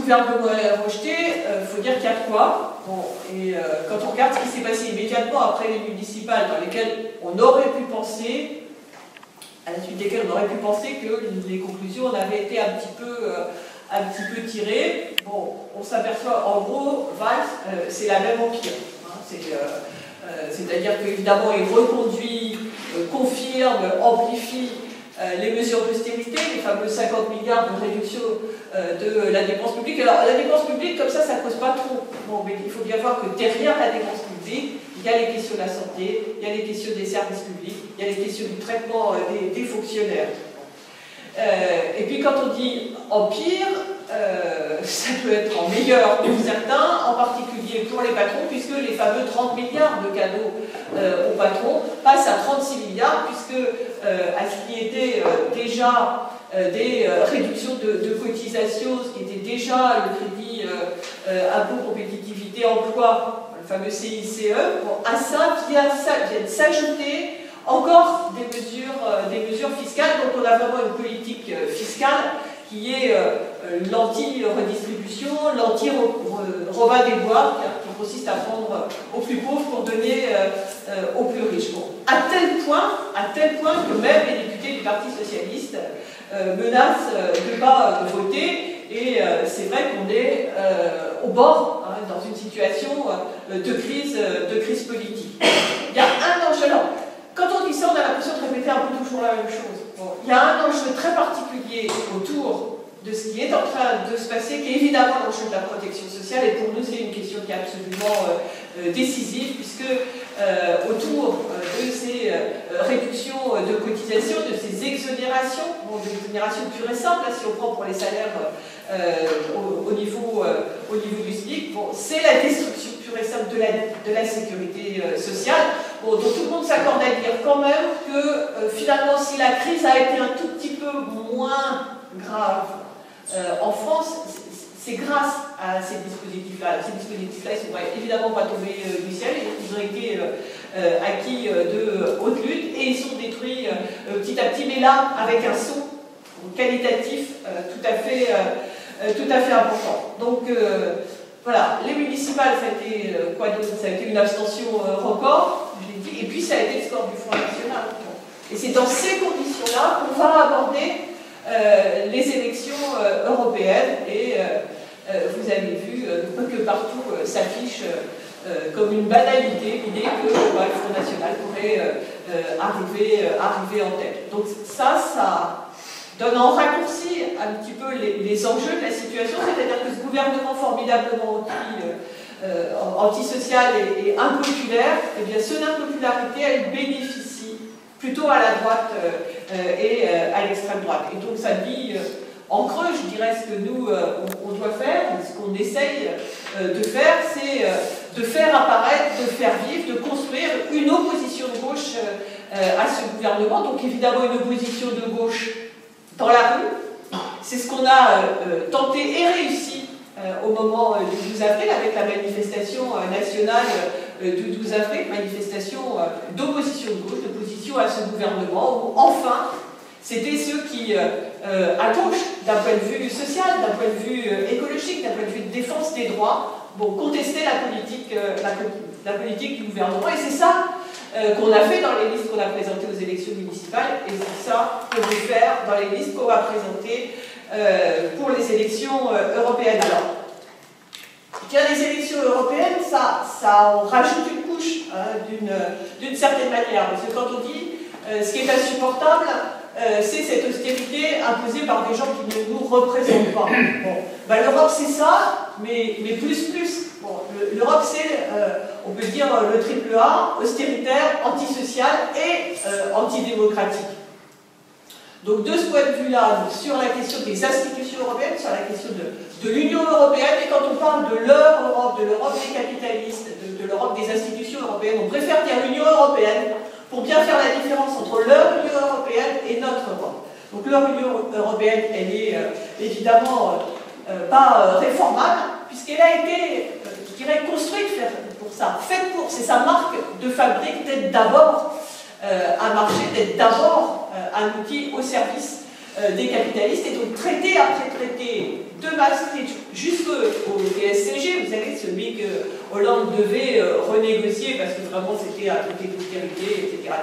gouvernement a rejeté, il faut dire qu'il y a de quoi. Bon, et quand on regarde ce qui s'est passé immédiatement après les municipales, dans lesquelles on aurait pu penser, à la suite desquelles on aurait pu penser que les conclusions avaient été un petit peu tirées. Bon, on s'aperçoit, en gros, Valls, c'est la même empire. Hein, c'est-à-dire qu'évidemment, il reconduit, confirme, amplifie les mesures d'austérité, les fameux 50 milliards de réduction de la dépense publique. Alors, la dépense publique, comme ça ne cause pas trop. Bon, mais il faut bien voir que derrière la dépense publique, il y a les questions de la santé, il y a les questions des services publics, il y a les questions du traitement des fonctionnaires. Et puis quand on dit empire, ça peut être en meilleur pour certains, en particulier pour les patrons, puisque les fameux 30 milliards de cadeaux aux patrons passent à 36 milliards, puisque à ce qui était déjà des réductions de cotisations, ce qui était déjà le crédit impôt compétitivité emploi, le fameux CICE, bon, à ça viennent s'ajouter encore des mesures fiscales. Donc on a vraiment une politique fiscale qui est l'anti-redistribution, l'anti-Robin des Bois, qui consiste à prendre aux plus pauvres pour donner aux plus riches. Bon, à tel point que même les députés du Parti socialiste menacent de ne pas voter, et c'est vrai qu'on est au bord, hein, dans une situation de crise politique. Il y a un enjeu. Quand on dit ça, on a l'impression de répéter un peu toujours la même chose. Bon, il y a un enjeu très particulier autour de ce qui est en train de se passer, qui est évidemment l'enjeu de la protection sociale, et pour nous c'est une question qui est absolument décisive, puisque autour de ces réductions de cotisations, de ces exonérations, bon, des exonérations pures et simples, si on prend pour les salaires au niveau du SMIC, bon, c'est la destruction pure et simple de la sécurité sociale. Bon, donc tout le monde s'accorde à dire quand même que finalement, si la crise a été un tout petit peu moins grave en France, c'est grâce à ces dispositifs-là. Ces dispositifs-là, ils ne sont évidemment pas tombés du ciel, ils ont été acquis de haute lutte et ils sont détruits petit à petit, mais là, avec un saut qualitatif tout à fait important. Donc, voilà, les municipales, ça a été quoi d'autre? Ça a été une abstention record, je l'ai dit, et puis ça a été le score du Front National. Et c'est dans ces conditions-là qu'on va aborder les élections européennes, et vous avez vu que partout s'affiche comme une banalité l'idée que le Front National pourrait arriver en tête. Donc ça donne en raccourci un petit peu les enjeux de la situation, c'est-à-dire que ce gouvernement formidablement antisocial et impopulaire, eh bien, son impopularité, elle bénéficie plutôt à la droite et à l'extrême droite. Et donc ça dit, en creux, je dirais, ce que nous, on doit faire, ce qu'on essaye de faire, c'est de faire apparaître, de faire vivre, de construire une opposition de gauche à ce gouvernement. Donc évidemment une opposition de gauche dans la rue. C'est ce qu'on a tenté et réussi au moment du 12 avril avec la manifestation nationale du 12 avril, manifestation d'opposition de gauche, d'opposition à ce gouvernement, où enfin, c'était ceux qui, à gauche, d'un point de vue social, d'un point de vue écologique, d'un point de vue de défense des droits, bon, contestaient la politique du gouvernement. Et c'est ça qu'on a fait dans les listes qu'on a présentées aux élections municipales, et c'est ça qu'on veut faire dans les listes qu'on va présenter pour les élections européennes. Alors, les élections européennes, ça en rajoute une couche d'une certaine manière, parce que quand on dit ce qui est insupportable, c'est cette austérité imposée par des gens qui ne nous représentent pas. Bon, ben, l'Europe c'est ça, mais plus. Bon, l'Europe c'est, on peut dire, le triple A, austéritaire, antisocial et antidémocratique. Donc de ce point de vue-là, sur la question des institutions européennes, sur la question de l'Union européenne, et quand on parle de leur Europe, de l'Europe des capitalistes, de l'Europe des institutions européennes, on préfère dire l'Union européenne pour bien faire la différence entre leur Union européenne et notre Europe. Donc leur Union européenne, elle est évidemment pas réformable, puisqu'elle a été, je dirais, construite pour ça, faite pour, c'est sa marque de fabrique d'être d'abord un marché, d'être d'abord un outil au service des capitalistes, et donc traité après traité, de Maastricht jusqu'au pays que Hollande devait renégocier parce que vraiment c'était un traité d'austérité, etc.,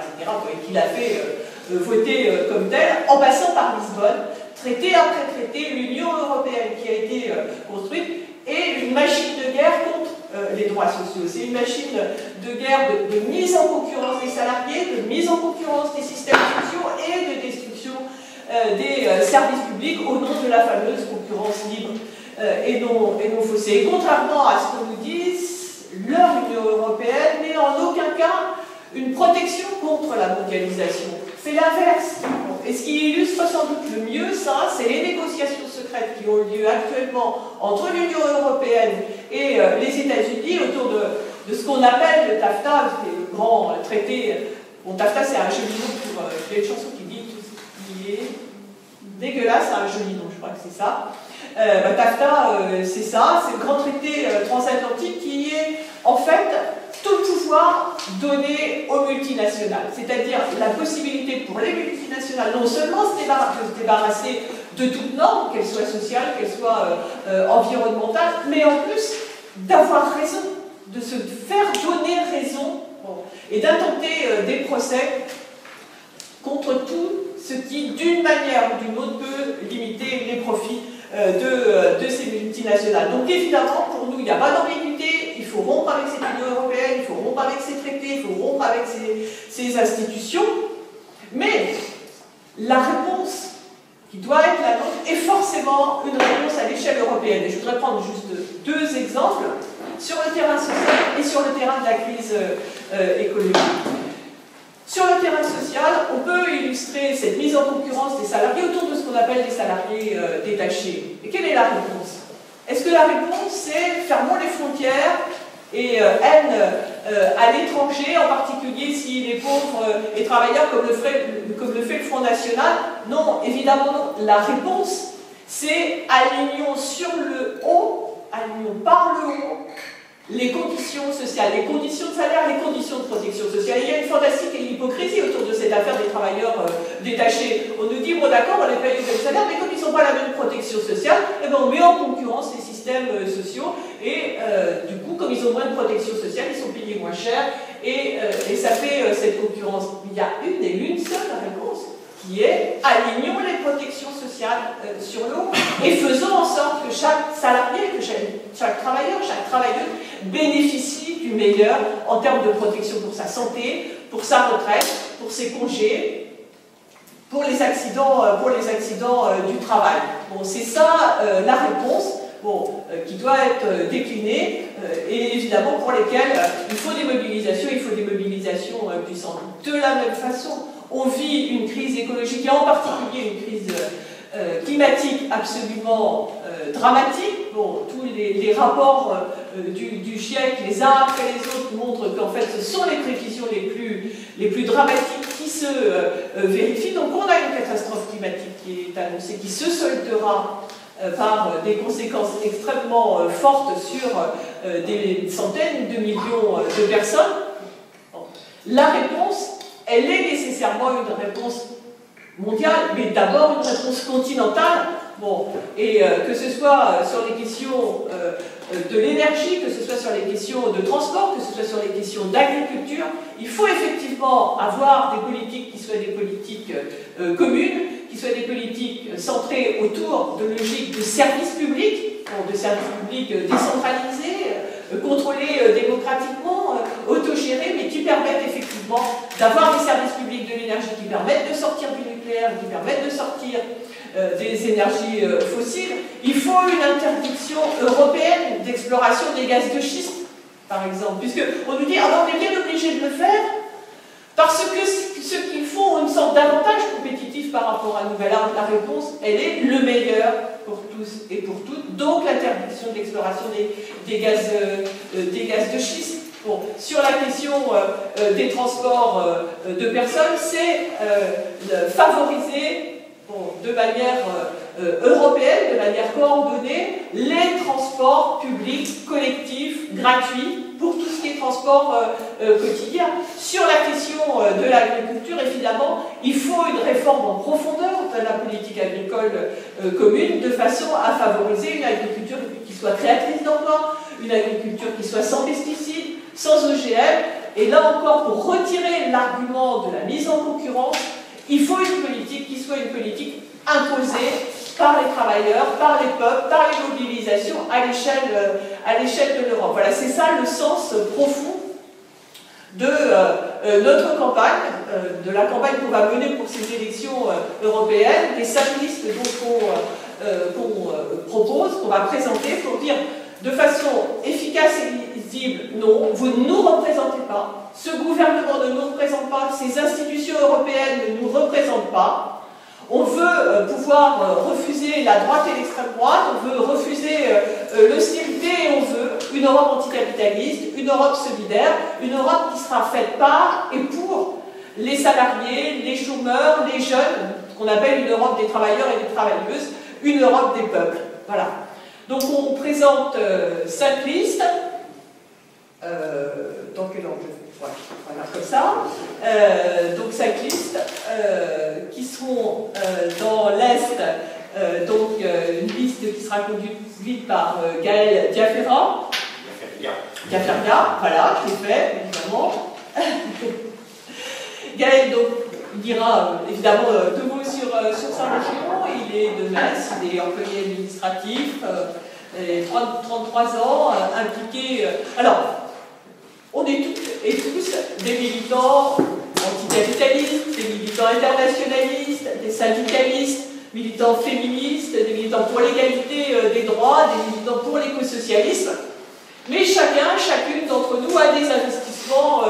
et qu'il a fait voter comme tel, en passant par Lisbonne, traité après traité, l'Union européenne qui a été construite, et une machine de guerre contre les droits sociaux. C'est une machine de guerre de mise en concurrence des salariés, de mise en concurrence des systèmes sociaux et de destruction des services publics au nom de la fameuse concurrence libre et non faussée. Et contrairement à ce qu'on nous dit, leur Union européenne n'est en aucun cas une protection contre la mondialisation. C'est l'inverse. Et ce qui illustre sans doute le mieux ça, c'est les négociations secrètes qui ont lieu actuellement entre l'Union européenne et les États-Unis autour de ce qu'on appelle le TAFTA, qui est le grand traité. Bon, TAFTA, c'est un joli nom pour. Il y a une chanson qui dit tout ce qui est dégueulasse, c'est un joli nom, je crois que c'est ça. TAFTA, c'est ça, c'est le grand traité transatlantique qui est en fait tout le pouvoir donné aux multinationales, c'est-à-dire la possibilité pour les multinationales non seulement de se débarrasser de toute norme, qu'elle soit sociale, qu'elle soit environnementale, mais en plus d'avoir raison, de se faire donner raison et d'intenter des procès contre tout ce qui, d'une manière ou d'une autre, peut limiter les profits de ces multinationales. Donc évidemment, pour nous, il n'y a pas d'ambiguïté, il faut rompre avec cette Union européenne, il faut rompre avec ces traités, il faut rompre avec ces institutions, mais la réponse qui doit être la nôtre est forcément une réponse à l'échelle européenne. Et je voudrais prendre juste deux exemples sur le terrain social et sur le terrain de la crise économique. Sur le terrain social, on peut illustrer cette mise en concurrence des salariés autour de ce qu'on appelle des salariés détachés. Et quelle est la réponse? Est-ce que la réponse, c'est fermons les frontières et haine à l'étranger, en particulier s'il est pauvre et travailleur, comme le fait le Front National? Non, évidemment non. La réponse, c'est alignons sur le haut, alignons par le haut, les conditions sociales, les conditions de salaire, les conditions de protection sociale. Et il y a une fantastique et une hypocrisie autour de cette affaire des travailleurs détachés. On nous dit, bon d'accord, on les paye au même salaire, mais comme ils n'ont pas la même protection sociale, eh ben, on met en concurrence les systèmes sociaux, et du coup, comme ils ont moins de protection sociale, ils sont payés moins cher, et ça fait cette concurrence. Il y a une et l'une seule réponse, qui est alignons les protections sociales sur l'eau et faisons en sorte que chaque salarié, que chaque travailleur, chaque travailleuse bénéficie du meilleur en termes de protection pour sa santé, pour sa retraite, pour ses congés, pour les accidents du travail. Bon, c'est ça la réponse. Bon, qui doit être déclinée et évidemment pour lesquelles il faut des mobilisations puissantes. De la même façon, on vit une crise écologique et en particulier une crise climatique absolument dramatique. Bon, tous les rapports du GIEC, les uns après les autres, montrent qu'en fait ce sont les prévisions les plus dramatiques qui se vérifient. Donc on a une catastrophe climatique qui est annoncée, qui se soldera par des conséquences extrêmement fortes sur des centaines de millions de personnes. Bon. La réponse, elle est nécessairement une réponse mondiale, mais d'abord une réponse continentale. Bon, et que ce soit sur les questions de l'énergie, que ce soit sur les questions de transport, que ce soit sur les questions d'agriculture, il faut effectivement avoir des politiques qui soient des politiques communes, qui soient des politiques centrées autour de logiques de services publics, de services publics décentralisés, contrôlés démocratiquement, autogérés, mais qui permettent effectivement d'avoir des services publics de l'énergie qui permettent de sortir du nucléaire, qui permettent de sortir des énergies fossiles. Il faut une interdiction européenne d'exploration des gaz de schiste, par exemple, puisqu'on nous dit ah, on est bien obligé de le faire parce que ceux qui le font ont une sorte d'avantage compétitif par rapport à Nouvel An. La réponse, elle est le meilleur pour tous et pour toutes, donc l'interdiction de l'exploration des gaz de schiste. Bon, sur la question des transports de personnes, c'est favoriser de manière européenne, de manière coordonnée, les transports publics, collectifs, gratuits, pour tout ce qui est transport quotidien. Sur la question de l'agriculture, évidemment, il faut une réforme en profondeur de la politique agricole commune, de façon à favoriser une agriculture qui soit créatrice d'emplois, une agriculture qui soit sans pesticides, sans OGM. Et là encore, pour retirer l'argument de la mise en concurrence, il faut une politique qui soit une politique imposée par les travailleurs, par les peuples, par les mobilisations à l'échelle de l'Europe. Voilà, c'est ça le sens profond de notre campagne, de la campagne qu'on va mener pour ces élections européennes, des 5 listes qu'on propose, qu'on va présenter pour dire de façon efficace et lisible, non, vous ne nous représentez pas, ce gouvernement ne nous représente pas, ces institutions européennes ne nous représentent pas. On veut pouvoir refuser la droite et l'extrême droite, on veut refuser l'austérité et on veut une Europe anticapitaliste, une Europe solidaire, une Europe qui sera faite par et pour les salariés, les chômeurs, les jeunes, qu'on appelle une Europe des travailleurs et des travailleuses, une Europe des peuples. Voilà. Donc on présente 5 listes. Dans quel ordre? Voilà, comme ça. Donc 5 listes qui seront dans l'Est, donc une liste qui sera conduite par Gaël Diaferra. Diaferga, voilà, qui est fait, évidemment. Gaël, donc, il dira évidemment 2 mots sur sa région. Il est de Metz, il est employé administratif, 33 ans, impliqué. Alors, on est toutes et tous des militants anticapitalistes, des militants internationalistes, des syndicalistes, militants féministes, des militants pour l'égalité des droits, des militants pour l'écosocialisme. Mais chacune d'entre nous a des investissements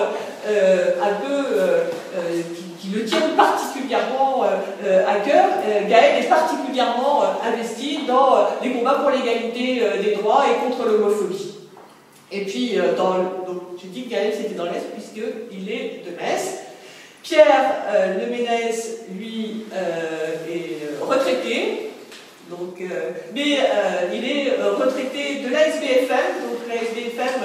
qui le tiennent particulièrement à cœur. Gaël est particulièrement investi dans les combats pour l'égalité des droits et contre l'homophobie. Et puis, donc, je dis que Gaël c'était dans l'Est puisqu'il est de Metz. Pierre Leménez, lui, est retraité, donc, mais il est retraité de la SBFM, donc la SBFM,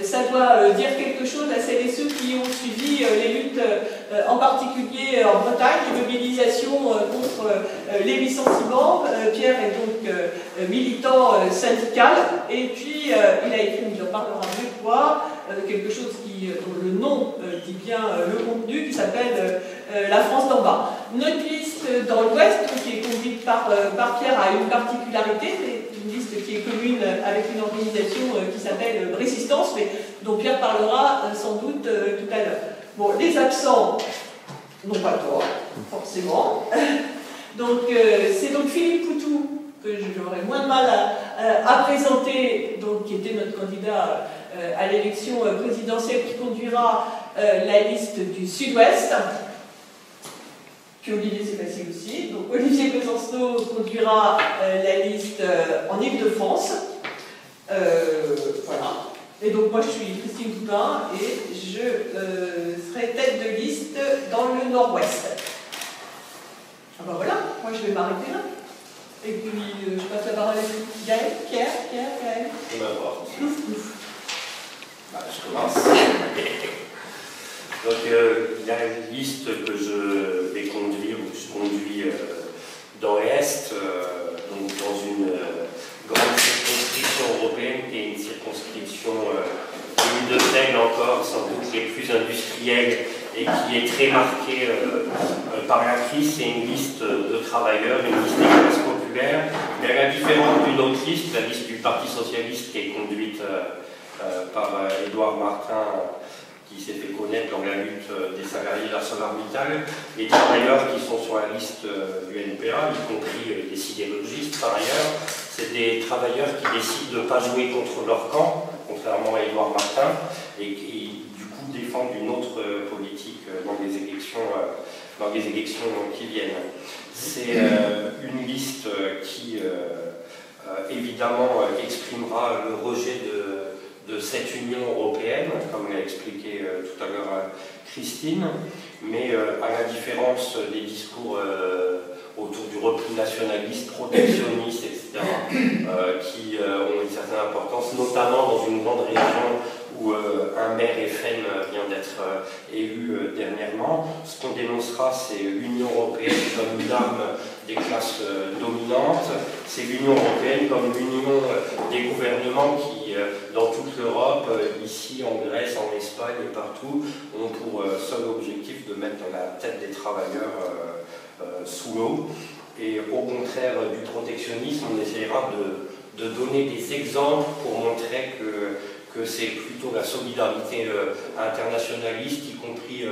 ça doit dire quelque chose à celles et ceux qui ont suivi les luttes, en particulier en Bretagne, les mobilisations contre les licenciements. Pierre est donc militant syndical, et puis il a écrit, il en parlera mieux que moi, quelque chose dont le nom dit bien le contenu, qui s'appelle La France d'en bas. Notre liste dans l'Ouest, qui est conduite par Pierre, a une particularité, c'est une liste qui est commune avec une organisation qui s'appelle Résistance, mais dont Pierre parlera sans doute tout à l'heure. Bon, les absents n'ont pas tort, forcément. Donc, c'est donc Philippe Poutou, que j'aurais moins de mal à présenter, donc, qui était notre candidat à l'élection présidentielle, qui conduira la liste du Sud-Ouest. Puis Olivier, c'est facile aussi. Donc Olivier Besancenot conduira la liste en Île-de-France. Voilà. Et donc moi, je suis Christine Poupin et je serai tête de liste dans le Nord-Ouest. Ah ben voilà, moi je vais m'arrêter là. Et puis je passe la parole à Gaël, Pierre, Gaël. On va voir. Plouf, plouf. Bah, je commence. Donc, il y a une liste que je vais conduire, ou que je conduis dans l'Est, donc dans une grande circonscription européenne, qui est une circonscription de taille encore, sans doute les plus industrielles, et qui est très marquée par la crise. C'est une liste de travailleurs, une liste des classes populaires, mais à la différence d'une autre liste, la liste du Parti Socialiste, qui est conduite par Édouard Martin, qui s'est fait connaître dans la lutte des salariés de l'ArcelorMittal, les travailleurs qui sont sur la liste du NPA, y compris des sidérurgistes par ailleurs, c'est des travailleurs qui décident de ne pas jouer contre leur camp, contrairement à Édouard Martin, et qui du coup défendent une autre politique dans les élections qui viennent. C'est une liste qui évidemment exprimera le rejet de cette Union européenne, comme l'a expliqué tout à l'heure Christine, mais à la différence des discours autour du repli nationaliste, protectionniste, etc., qui ont une certaine importance, notamment dans une grande région où un maire FN vient d'être élu dernièrement. Ce qu'on dénoncera, c'est l'Union européenne comme une arme des classes dominantes, c'est l'Union européenne comme l'union des gouvernements qui qui, dans toute l'Europe, ici en Grèce, en Espagne et partout, ont pour seul objectif de mettre la tête des travailleurs sous l'eau. Et au contraire du protectionnisme, on essaiera de donner des exemples pour montrer que c'est plutôt la solidarité internationaliste, y compris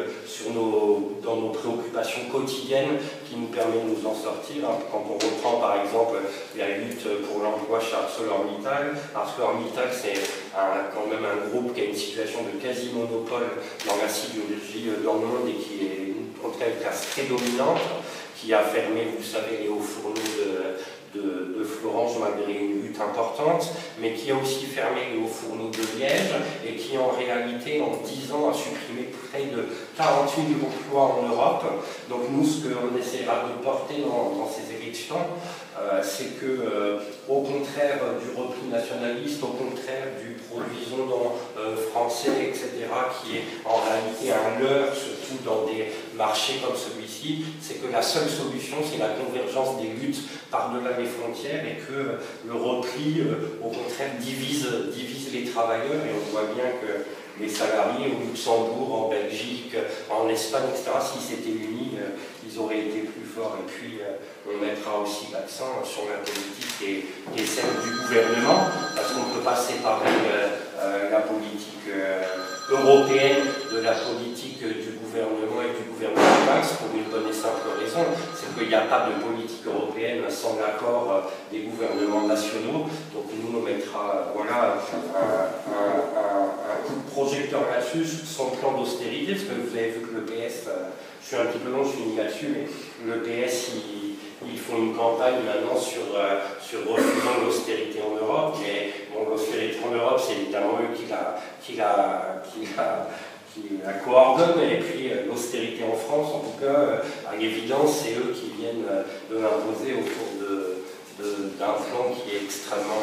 dans nos préoccupations quotidiennes, qui nous permet de nous en sortir. Quand on reprend par exemple la lutte pour l'emploi chez ArcelorMittal, ArcelorMittal c'est quand même un groupe qui a une situation de quasi-monopole dans la sidérurgie dans le monde et qui est en tout cas une classe très dominante, qui a fermé, vous savez, les hauts fourneaux de Florence malgré une lutte importante, mais qui a aussi fermé les hauts fourneaux de Liège et qui en réalité en 10 ans a supprimé près de 40 000 emplois en Europe. Donc nous, ce qu'on essaiera de porter dans ces élections, c'est que, au contraire du repli nationaliste, au contraire du produisons français, etc., qui est en réalité un leurre, surtout dans des marchés comme celui-ci, c'est que la seule solution, c'est la convergence des luttes par-delà les frontières et que le repli, au contraire, divise les travailleurs. Et on voit bien que les salariés au Luxembourg, en Belgique, en Espagne, etc., s'ils s'étaient unis, ils auraient été plus forts. Et puis, on mettra aussi l'accent sur la politique qui est celle du gouvernement, parce qu'on ne peut pas séparer la politique européenne de la politique du gouvernement et du gouvernement basse pour une bonne et simple raison, c'est qu'il n'y a pas de politique européenne sans l'accord des gouvernements nationaux. Donc nous, on mettra voilà, un coup de projecteur là-dessus, son plan d'austérité, parce que vous avez vu que le PS, je suis un petit peu long, je finis là-dessus, mais le PS, ils font une campagne maintenant sur refusant l'austérité en Europe, mais bon, l'austérité en Europe, c'est évidemment eux qui la coordonnent, et puis l'austérité en France, en tout cas, à l'évidence, c'est eux qui viennent de l'imposer autour d'un plan qui est extrêmement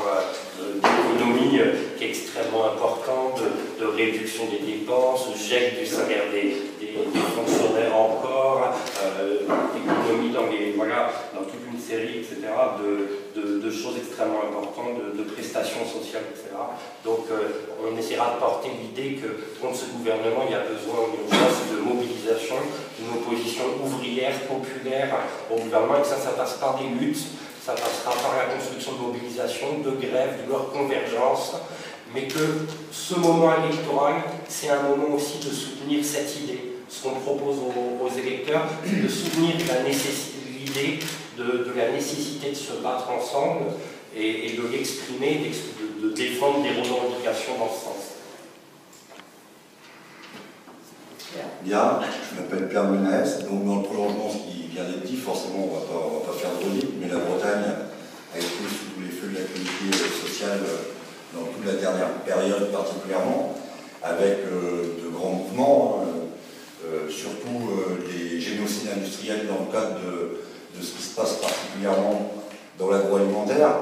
d'économie, qui est extrêmement important, de réduction des dépenses, gel du salaire des fonctionnaires encore, économie dans toute une série, etc., de choses extrêmement importantes, de prestations sociales, etc. Donc on essaiera de porter l'idée que contre ce gouvernement, il y a besoin d'une urgence de mobilisation, d'une opposition ouvrière, populaire au gouvernement, et que ça passe par des luttes. Ça passera par la construction de mobilisation, de grève, de leur convergence, mais que ce moment électoral, c'est un moment aussi de soutenir cette idée. Ce qu'on propose aux électeurs, c'est de soutenir l'idée de la nécessité de se battre ensemble et de l'exprimer, de défendre des revendications dans ce sens. Bien, je m'appelle Pierre Menès, donc dans le prolongement, ce qui vient d'être dit, forcément on va pas faire de redite, mais la Bretagne a été sous tous les feux de l'actualité sociale dans toute la dernière période particulièrement, avec de grands mouvements, surtout des génocides industriels dans le cadre de ce qui se passe particulièrement dans l'agroalimentaire,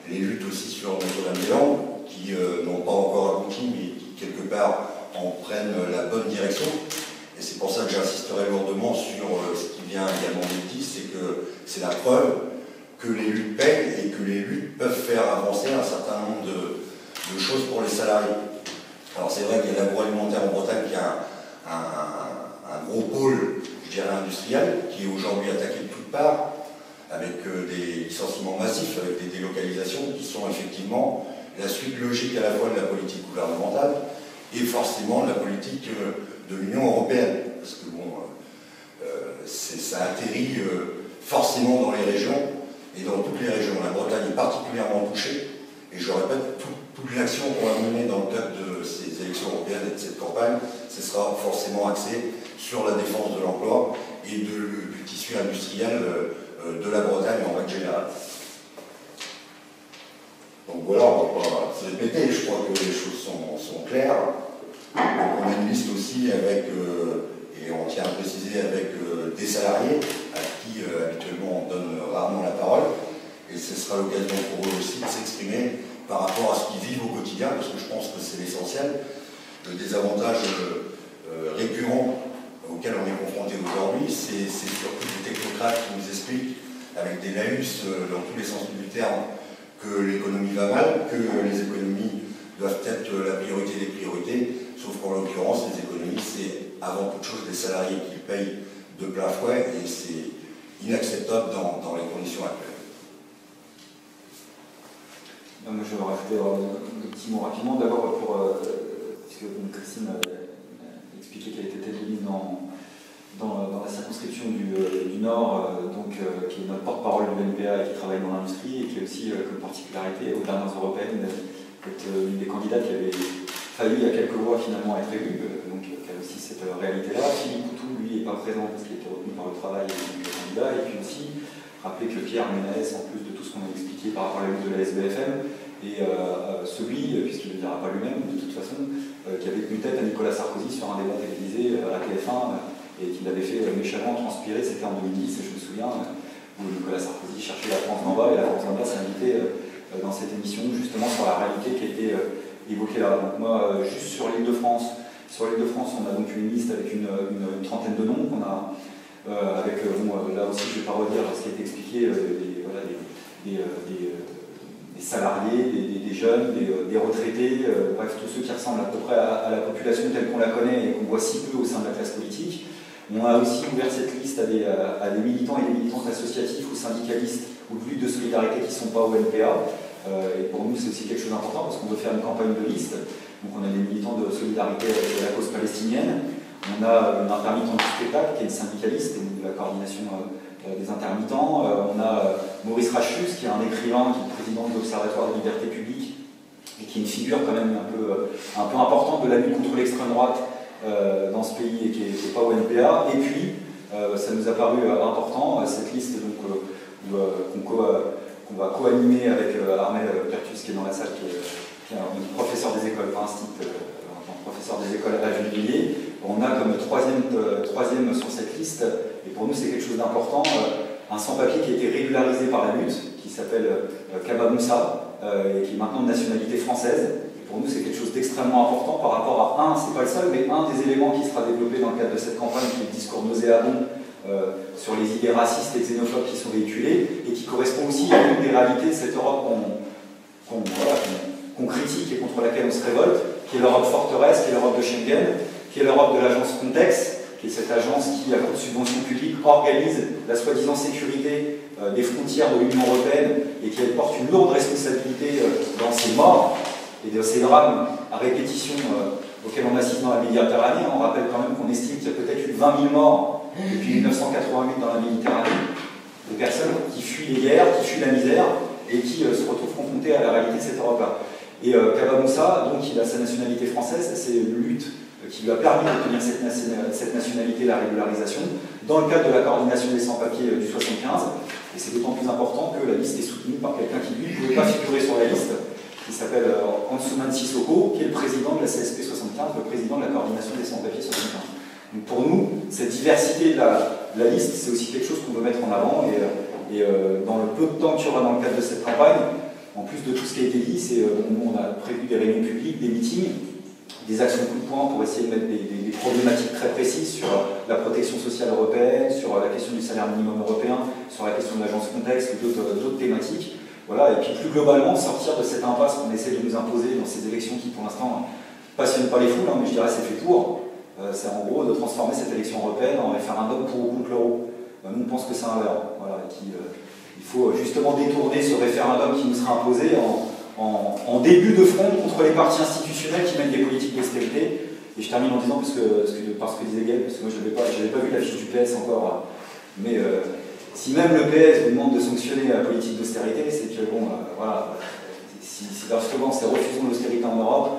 les luttes aussi sur Notre-Dame-des-Landes, qui n'ont pas encore abouti, mais qui quelque part en prennent la bonne direction. Et c'est pour ça que j'insisterai lourdement sur ce qui vient également d'être dit, c'est que c'est la preuve que les luttes payent et que les luttes peuvent faire avancer un certain nombre de choses pour les salariés. Alors c'est vrai qu'il y a l'agroalimentaire en Bretagne qui a un gros pôle, je dirais, industriel, qui est aujourd'hui attaqué de toutes parts, avec des licenciements massifs, avec des délocalisations qui sont effectivement la suite logique à la fois de la politique gouvernementale et forcément de la politique de l'Union européenne. Parce que bon, ça atterrit forcément dans les régions, et dans toutes les régions. La Bretagne est particulièrement touchée, et je répète, toute l'action qu'on va mener dans le cadre de ces élections européennes et de cette campagne, ce sera forcément axé sur la défense de l'emploi et du tissu industriel de la Bretagne en règle générale. Donc voilà, on va pas se répéter, je crois que les choses sont claires. Donc on a une liste aussi avec, et on tient à préciser, avec des salariés à qui habituellement on donne rarement la parole, et ce sera l'occasion pour eux aussi de s'exprimer par rapport à ce qu'ils vivent au quotidien, parce que je pense que c'est l'essentiel. Le désavantage récurrent auquel on est confronté aujourd'hui, c'est surtout des technocrates qui nous expliquent, avec des laïus dans tous les sens du terme, que l'économie va mal, que les économies de doivent être la priorité des priorités, sauf qu'en l'occurrence, les économistes, c'est avant toute chose les salariés qui payent de plein fouet, et c'est inacceptable dans les conditions actuelles. Non, moi, je vais rajouter un petit mot rapidement. D'abord, puisque Christine a expliqué qu'elle était tête de liste dans la circonscription du Nord, qui est notre porte-parole du BNPA et qui travaille dans l'industrie, et qui a aussi comme particularité, aux dernières européennes, d'être une des candidates qui avait failli, il y a quelques mois, finalement être élue, donc qui a aussi cette réalité-là. Philippe Poutou, lui, n'est pas présent parce qu'il était retenu par le travail et donc le candidat, et puis aussi rappeler que Pierre Ménès, en plus de tout ce qu'on a expliqué par rapport à la lutte de la SBFM, et celui, puisqu'il ne le dira pas lui-même, de toute façon, qui avait tenu tête à Nicolas Sarkozy sur un débat télévisé à la TF1, et qui l'avait fait méchamment transpirer, c'était en 2010, et je me souviens, où Nicolas Sarkozy cherchait la France d'en bas, et la France d'en bas s'est invitée dans cette émission, justement sur la réalité qui a été évoquée là. Donc moi, juste sur l'Île-de-France, on a donc une liste avec une trentaine de noms qu'on a, avec, là aussi je ne vais pas redire ce qui a été expliqué, des salariés, des jeunes, des retraités, bref, tous ceux qui ressemblent à peu près à la population telle qu'on la connaît et qu'on voit si peu au sein de la classe politique. On a aussi ouvert cette liste à des militants et des militantes associatifs ou syndicalistes ou de lutte de solidarité qui ne sont pas au NPA. Et pour nous, c'est aussi quelque chose d'important parce qu'on veut faire une campagne de liste. Donc on a des militants de solidarité avec la cause palestinienne. On a une intermittente du spectacle qui est une syndicaliste de la coordination des intermittents. On a Maurice Rachus qui est un écrivain, qui est président de l'Observatoire des libertés publiques et qui est une figure quand même un peu importante de la lutte contre l'extrême droite dans ce pays et qui n'est pas au NPA. Et puis, ça nous a paru important, cette liste qu'on va co-animer avec Armel Pertus qui est dans la salle, qui est un professeur des écoles, pas un STIP, professeur des écoles à Villiers. On a comme troisième sur cette liste, et pour nous c'est quelque chose d'important, un sans-papier qui a été régularisé par la lutte, qui s'appelle Kaba Moussa, et qui est maintenant de nationalité française. Et pour nous c'est quelque chose d'extrêmement important par rapport à c'est pas le seul, mais un des éléments qui sera développé dans le cadre de cette campagne, qui est le discours nauséabond sur les idées racistes et xénophobes qui sont véhiculées, et qui correspond aussi à une des réalités de cette Europe qu'on critique et contre laquelle on se révolte, qui est l'Europe forteresse, qui est l'Europe de Schengen, qui est l'Europe de l'agence Frontex, qui est cette agence qui, à coup de subvention publique, organise la soi-disant sécurité des frontières de l'Union européenne et qui porte une lourde responsabilité dans ces morts et de ces drames à répétition auxquels on assiste dans la Méditerranée. On rappelle quand même qu'on estime qu'il y a peut-être eu 20 000 morts depuis 1988 dans la Méditerranée, de personnes qui fuient les guerres, qui fuient la misère et qui se retrouvent confrontées à la réalité de cette Europe-là. Et Kaba Moussa, donc, il a sa nationalité française, c'est une lutte qui lui a permis d'obtenir cette nationalité, la régularisation, dans le cadre de la coordination des sans-papiers du 75. Et c'est d'autant plus important que la liste est soutenue par quelqu'un qui, lui, ne pouvait pas figurer sur la liste, qui s'appelle Ansouman Sissoko, qui est le président de la CSP 75, le président de la coordination des sans-papiers 75. Donc pour nous, cette diversité de la liste, c'est aussi quelque chose qu'on veut mettre en avant. Et dans le peu de temps qu'il y aura dans le cadre de cette campagne, en plus de tout ce qui a été dit, nous on a prévu des réunions publiques, des meetings, des actions coup de poing pour essayer de mettre des problématiques très précises sur la protection sociale européenne, sur la question du salaire minimum européen, sur la question de l'agence Frontex ou d'autres thématiques. Voilà, et puis plus globalement, sortir de cette impasse qu'on essaie de nous imposer dans ces élections qui pour l'instant ne passionnent pas les foules, mais je dirais c'est fait pour. C'est en gros de transformer cette élection européenne en référendum pour ou contre l'euro. Nous on pense que c'est un leurre. Voilà, il faut justement détourner ce référendum qui nous sera imposé en début de front contre les partis institutionnels qui mènent des politiques d'austérité. Et je termine en disant, parce que disait Gaël, parce que moi je n'avais pas vu la fiche du PS encore, mais si même le PS vous demande de sanctionner la politique d'austérité, c'est que bon, voilà, si justement c'est refusons l'austérité en Europe,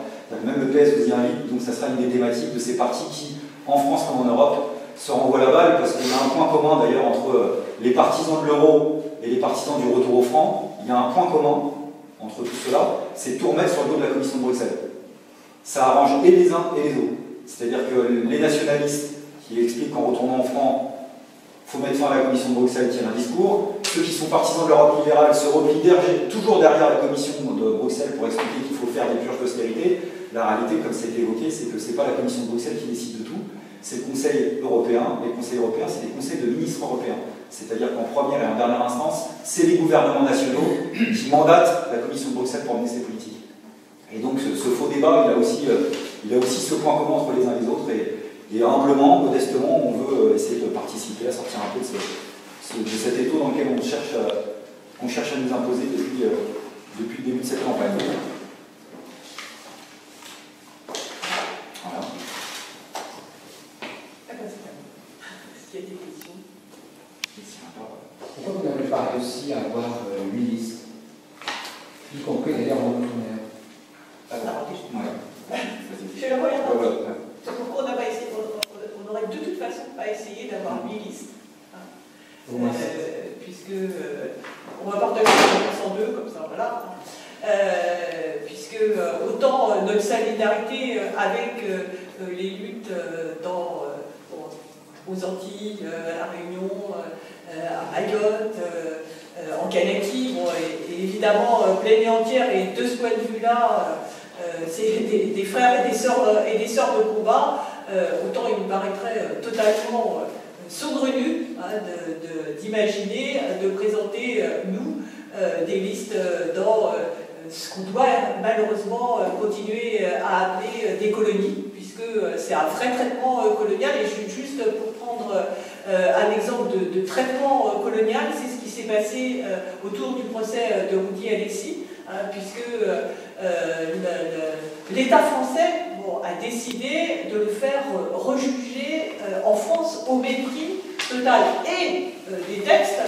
même le PS vous y invite, donc ça sera une des thématiques de ces partis qui, en France comme en Europe, se renvoient la balle, parce qu'il y a un point commun d'ailleurs entre les partisans de l'euro et les partisans du retour au franc. Il y a un point commun entre tout cela, c'est tout remettre sur le dos de la Commission de Bruxelles. Ça arrange et les uns et les autres. C'est-à-dire que les nationalistes qui expliquent qu'en retournant au franc, il faut mettre fin à la Commission de Bruxelles qui a un discours, ceux qui sont partisans de l'Europe libérale se replient toujours derrière la Commission de Bruxelles pour expliquer qu'il faut faire des purges d'austérité. La réalité, comme ça a été évoqué, c'est que ce n'est pas la Commission de Bruxelles qui décide de tout, c'est le Conseil européen. Les conseils européens, c'est des conseils de ministres européens. C'est-à-dire qu'en première et en dernière instance, c'est les gouvernements nationaux qui mandatent la Commission de Bruxelles pour mener ces politiques. Et donc ce débat, il a aussi ce point commun entre les uns et les autres, et humblement, modestement, on veut essayer de participer à sortir un peu de cet étau dans lequel on cherche à nous imposer depuis le début de cette campagne. Voilà. Est-ce qu'il y a des questions? Pourquoi vous n'avez pas réussi à avoir 8 listes, y compris d'ailleurs en outre-mer? Je vais la regarder. C'est pourquoi on n'a pas essayé, on aurait de toute façon pas essayé d'avoir 8 listes. Puisque on va partager en deux, comme ça, voilà. Puisque autant notre solidarité avec les luttes aux Antilles, à La Réunion, à Mayotte, en Kanaki, bon, est évidemment pleine et entière, et de ce point de vue-là, c'est des frères et des sœurs de combat, autant il me paraîtrait totalement saugrenu d'imaginer, de présenter, nous, des listes dans ce qu'on doit malheureusement continuer à appeler des colonies, puisque c'est un vrai traitement colonial. Et juste pour prendre un exemple de traitement colonial, c'est ce qui s'est passé autour du procès de Roudy-Alexis, puisque l'État français a décidé de le faire rejuger en France au mépris total et des textes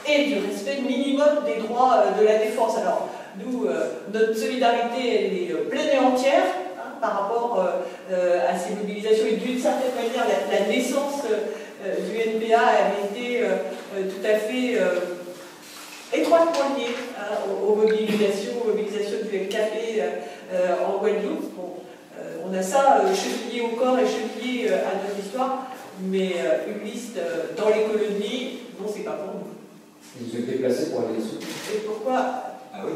et du respect minimum des droits de la défense. Alors, nous, notre solidarité, elle est pleine et entière par rapport à ces mobilisations, et d'une certaine manière, la naissance du NPA avait été tout à fait étroitement liée aux mobilisations du LKP en Guadeloupe. Bon, on a ça chevillé au corps et chevillé à notre histoire, mais une liste dans les colonies, non, c'est pas pour nous. Vous êtes déplacé pour aller les soutenir. Et pourquoi? Ah oui,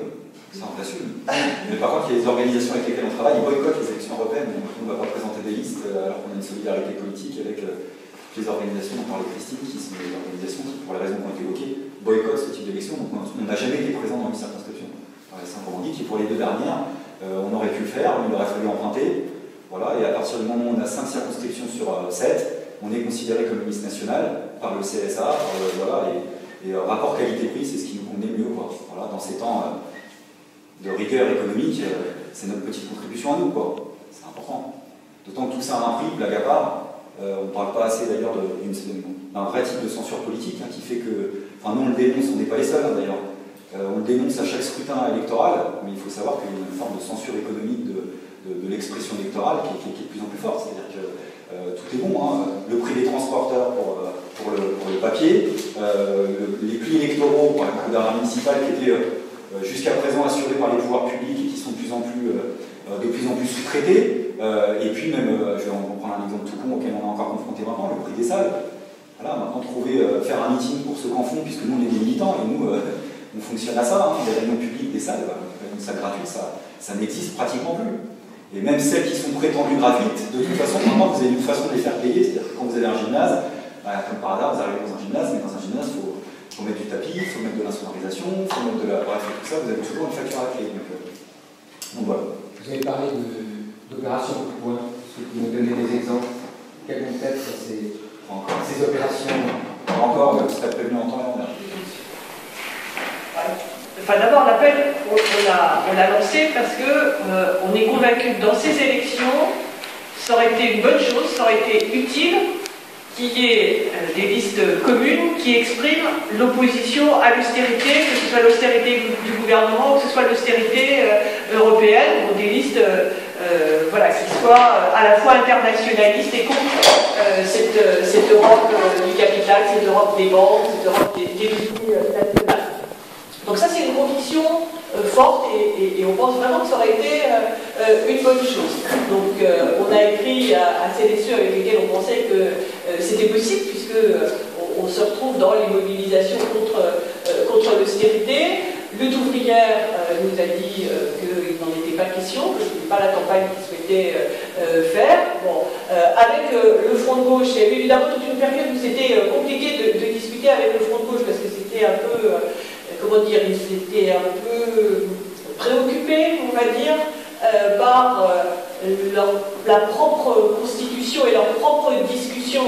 ça on l'assume. Mais par contre, il y a des organisations avec lesquelles on travaille, ils boycottent les élections européennes, donc on ne va pas présenter des listes alors qu'on a une solidarité politique avec les organisations dont parlait Christine, qui sont des organisations qui, pour les raisons qui ont été évoquées, boycottent ce type d'élection, donc on n'a jamais été présent dans une circonscription. Simplement dit que pour les deux dernières, on aurait pu le faire, mais il aurait fallu emprunter. Voilà, et à partir du moment où on a 5 circonscriptions sur 7, on est considéré comme une liste nationale par le CSA, et rapport qualité-prix, c'est ce qui nous convenait mieux. Voilà, dans ces temps de rigueur économique, c'est notre petite contribution à nous. C'est important. D'autant que tout ça a un prix, blague à part. On ne parle pas assez d'ailleurs d'un vrai type de censure politique qui fait que. Enfin, nous on le dénonce, on n'est pas les seuls d'ailleurs. On le dénonce à chaque scrutin électoral, mais il faut savoir qu'il y a une forme de censure économique de l'expression électorale qui est de plus en plus forte. C'est-à-dire que tout est bon, le prix des transporteurs pour le papier, les plis électoraux pour la couverture municipale qui étaient jusqu'à présent assurés par les pouvoirs publics et qui sont de plus en plus sous-traités, et puis même, je vais en prendre un exemple tout con auquel on est encore confronté maintenant, le prix des salles. Voilà, maintenant faire un meeting pour ceux qu'en font, puisque nous on est des militants et nous on fonctionne à ça, des réunions publiques, des salles, une salle gratuite, ça n'existe pratiquement plus. Et même celles qui sont prétendues gratuites, de toute façon, maintenant vous avez une façon de les faire payer, c'est-à-dire que quand vous allez à un gymnase, comme par hasard, vous arrivez dans un gymnase, mais dans un gymnase, il faut mettre du tapis, il faut mettre de l'insonorisation, il faut mettre de la... Bref, tout ça, vous avez toujours une facture à la clé. Donc voilà. Vous avez parlé d'opérations coup de poing, est-ce que vous nous donnez des exemples? Quelles vont être ces opérations? Encore, vous serez prévenu en temps et en heure. Enfin, d'abord, l'appel, on l'a lancé parce qu'on est convaincu que dans ces élections, ça aurait été une bonne chose, ça aurait été utile qu'il y ait des listes communes qui expriment l'opposition à l'austérité, que ce soit l'austérité du gouvernement, que ce soit l'austérité européenne, ou des listes qui soient à la fois internationalistes et contre cette Europe du capital, cette Europe des banques, cette Europe des multinationales. Donc ça, c'est une conviction forte et on pense vraiment que ça aurait été une bonne chose. Donc on a écrit à celles et ceux avec lesquels on pensait que c'était possible, puisque on se retrouve dans les mobilisations contre l'austérité. Lutte ouvrière nous a dit qu'il n'en était pas question, que ce n'était pas la campagne qu'il souhaitait faire. Bon, avec le Front de gauche, il y avait évidemment toute une période où c'était compliqué de discuter avec le Front de gauche, parce que c'était un peu... comment dire, ils étaient un peu préoccupés, on va dire, par la propre constitution et leur propre discussion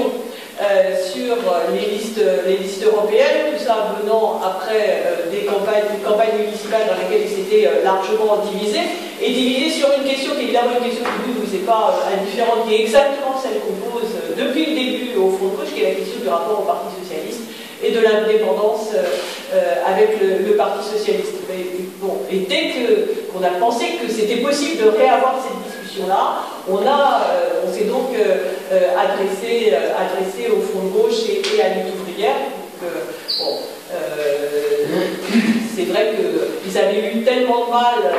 sur les listes européennes, tout ça venant après une campagne municipale dans laquelle ils s'étaient largement divisés, et divisés sur une question qui est évidemment une question qui ne vous est pas indifférente, qui est exactement celle qu'on pose depuis le début au Front de Gauche, qui est la question du rapport au Parti Socialiste et de l'indépendance avec le Parti Socialiste. Et dès qu'on a pensé que c'était possible de réavoir cette discussion-là, on s'est donc adressé au Front de Gauche et à Lutte ouvrière. C'est vrai qu'ils avaient eu tellement de mal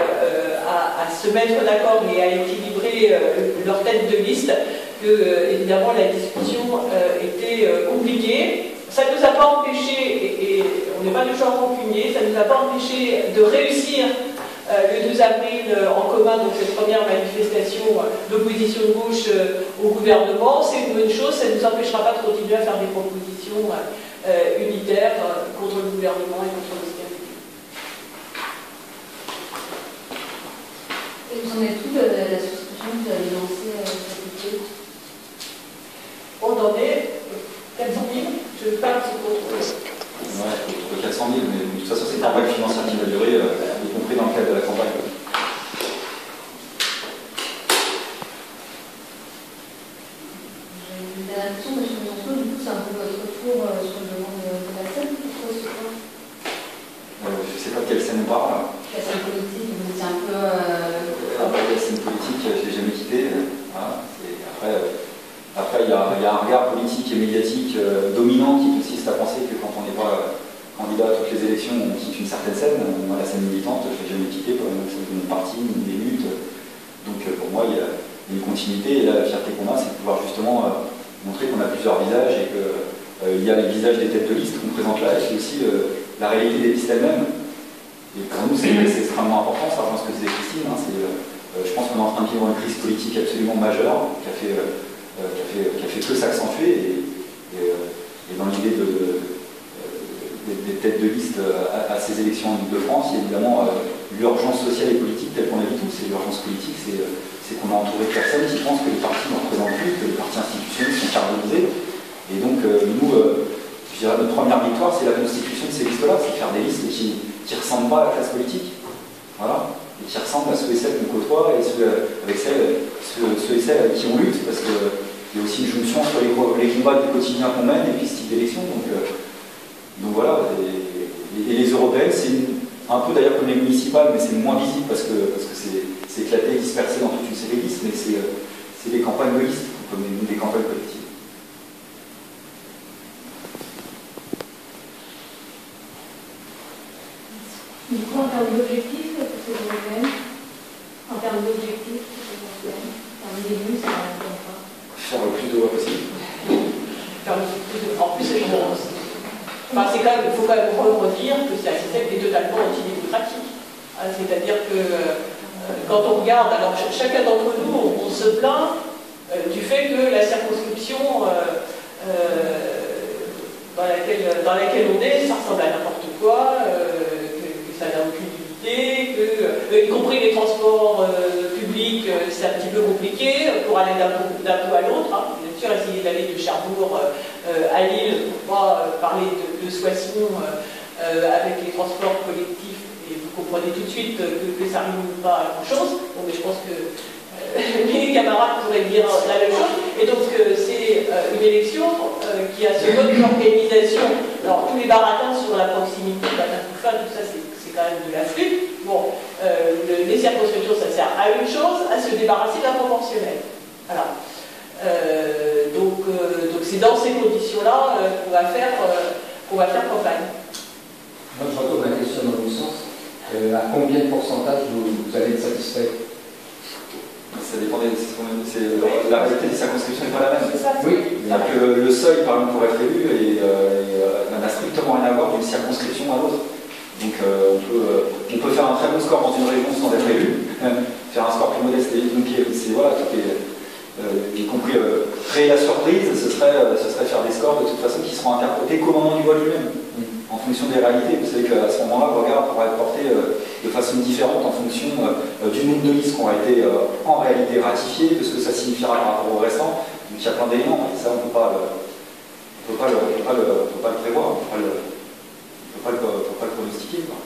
à se mettre d'accord et à équilibrer leur tête de liste que, évidemment, la discussion était compliquée. Ça ne nous a pas empêché, et on n'est pas du genre rancunier, ça ne nous a pas empêché de réussir le 12 avril en commun, donc cette première manifestation d'opposition de gauche au gouvernement. C'est une bonne chose, ça ne nous empêchera pas de continuer à faire des propositions unitaires contre le gouvernement et contre l'austérité. Et vous en êtes où de la souscription que vous avez lancée cet été? On en est 400 000, je parle sur votre... Ouais, autour de 400 000, mais de toute façon, c'est une campagne financière qui va durer, y compris dans le cadre de la campagne. J'ai une dernière question, M. Monceau, du coup, c'est un peu votre retour sur le demande de la scène, pourquoi ce soir? Je ne sais pas de quelle scène on parle. La scène politique, vous étiez un peu... La scène politique, je ne l'ai jamais quittée. Voilà. Après, il y a un regard politique et médiatique dominant qui consiste à penser que quand on n'est pas candidat à toutes les élections, on quitte une certaine scène. Moi, la scène militante, je ne l'ai jamais quittée, pas une partie, ni des luttes. Donc pour moi, il y a une continuité. Et là, la fierté qu'on a, c'est de pouvoir justement montrer qu'on a plusieurs visages et qu'il y a les visages des têtes de liste qu'on présente là, et c'est aussi la réalité des listes elles-mêmes. Et pour nous, c'est extrêmement important, ça rejoint ce que disait Christine. Je pense qu'on est en train de vivre une crise politique absolument majeure qui a fait que s'accentuer, et dans l'idée des têtes de liste à ces élections en Ile-de-France, il y a évidemment l'urgence sociale et politique telle qu'on la vit tous. Et l'urgence politique, c'est qu'on a entouré de personnes qui pensent que les partis ne représentent plus, que les partis institutionnels sont carbonisés. Et donc, nous, je dirais, notre première victoire, c'est la constitution de ces listes-là, c'est faire des listes qui ne ressemblent pas à la classe politique. Voilà. Et qui ressemblent à ceux et celles qu'on côtoie et ceux et celles avec qui on lutte, parce qu'il y a aussi une jonction sur les combats du quotidien qu'on mène et puis ce type d'élection. Donc voilà, et les européennes, c'est un peu d'ailleurs comme les municipales, mais c'est moins visible parce que c'est éclaté, dispersé dans toute une série de listes, mais c'est des campagnes de listes, comme des campagnes collectives. Du coup, en termes d'objectifs, c'est européenne. En termes d'objectifs, c'est européenne. En termes d'élus, ça va comme ça. Faire le plus de voix possible. En plus, c'est il faut quand même redire que c'est un système qui est totalement antidémocratique. C'est-à-dire que quand on regarde, alors chacun d'entre nous, on se plaint du fait que la circonscription dans laquelle on est, ça ressemble à n'importe quoi, que ça n'a aucune utilité, y compris les transports publics, c'est un petit peu compliqué pour aller d'un bout à l'autre. Bien sûr, essayer d'aller de Cherbourg à Lille, pour pas parler de Soissons avec les transports collectifs, et vous comprenez tout de suite que ça ne rime pas à grand-chose. Bon, mais je pense que mes camarades pourraient dire la même chose. Et donc, c'est une élection qui a ce mode d'organisation. Alors, tous les baratins sur la proximité, Batacoufin, tout ça, c'est quand même de la flûte. Bon, les circonscriptions, ça sert à une chose, à se débarrasser de la proportionnelle. Voilà. Donc c'est dans ces conditions-là qu'on va faire campagne. Moi, je retourne la question dans le sens. À combien de pourcentage vous allez être satisfait? Ça dépend la réalité des circonscriptions n'est pas la même. Oui. Le seuil, par exemple, pour être élu, n'a strictement rien à voir d'une circonscription à l'autre. Donc on peut faire un très bon score dans une région sans être élu, faire un score plus modeste. Donc voilà, y compris créer la surprise, ce serait faire des scores de toute façon qui seront interprétés qu'au moment du vote lui-même, en fonction des réalités. Vous savez qu'à ce moment-là, le regard pourra être porté de façon différente en fonction du nombre de listes qui ont été en réalité ratifiées, de ce que ça signifiera par rapport au restant. Donc il y a plein d'éléments, et ça on ne peut pas le prévoir, on ne peut pas le pronostiquer, quoi.